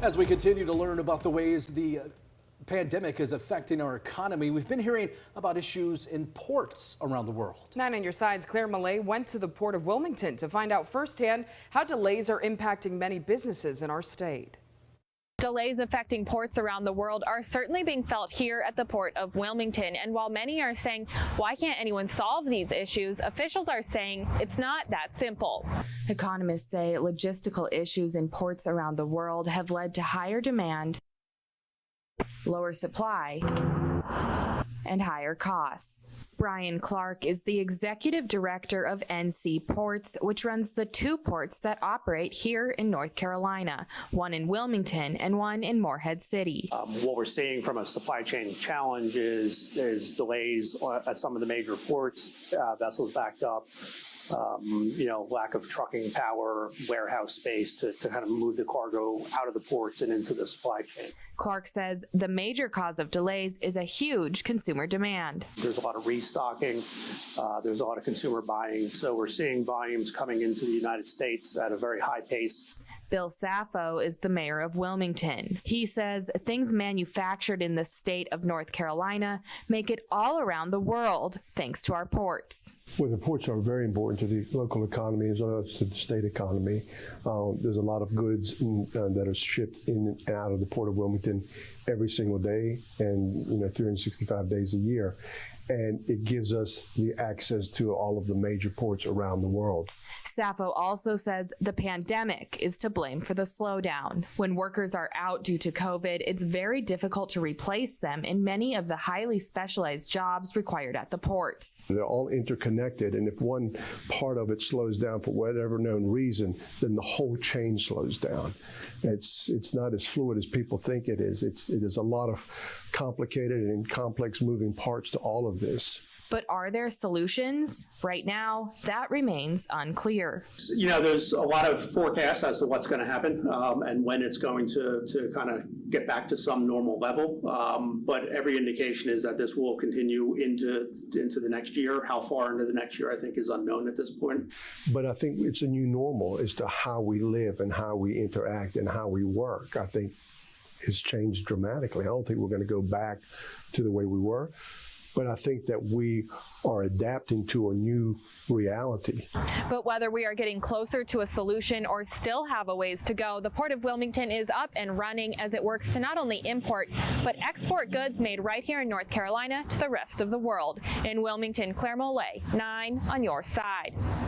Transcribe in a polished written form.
As we continue to learn about the ways the pandemic is affecting our economy, we've been hearing about issues in ports around the world. 9 on your side's Claire Millay went to the Port of Wilmington to find out firsthand how delays are impacting many businesses in our state. Delays affecting ports around the world are certainly being felt here at the Port of Wilmington. And while many are saying, why can't anyone solve these issues? Officials are saying it's not that simple. Economists say logistical issues in ports around the world have led to higher demand, lower supply, and higher costs. Brian Clark is the executive director of NC Ports, which runs the two ports that operate here in North Carolina, one in Wilmington and one in Morehead City. What we're seeing from a supply chain challenge is delays at some of the major ports, vessels backed up, lack of trucking power, warehouse space to kind of move the cargo out of the ports and into the supply chain. Clark says the major cause of delays is a huge consumer demand. There's a lot of restocking. There's a lot of consumer buying. So we're seeing volumes coming into the United States at a very high pace. Bill Saffo is the mayor of Wilmington. He says things manufactured in the state of North Carolina make it all around the world thanks to our ports. Well, the ports are very important to the local economy as well as to the state economy. There's a lot of goods that are shipped in and out of the Port of Wilmington every single day and 365 days a year. And it gives us the access to all of the major ports around the world. Saffo also says the pandemic is to blame for the slowdown. When workers are out due to COVID, it's very difficult to replace them in many of the highly specialized jobs required at the ports. They're all interconnected, and if one part of it slows down for whatever known reason, then the whole chain slows down. It's not as fluid as people think it is. It is a lot of complicated and complex moving parts to all of this. But are there solutions? Right now, that remains unclear. There's a lot of forecasts as to what's going to happen and when it's going to kind of get back to some normal level. But every indication is that this will continue into the next year. How far into the next year, I think, is unknown at this point. But I think it's a new normal as to how we live and how we interact and how we work. I think it's changed dramatically. I don't think we're going to go back to the way we were. But I think that we are adapting to a new reality. But whether we are getting closer to a solution or still have a ways to go, the Port of Wilmington is up and running as it works to not only import, but export goods made right here in North Carolina to the rest of the world. In Wilmington, Claire Millay, 9 on your side.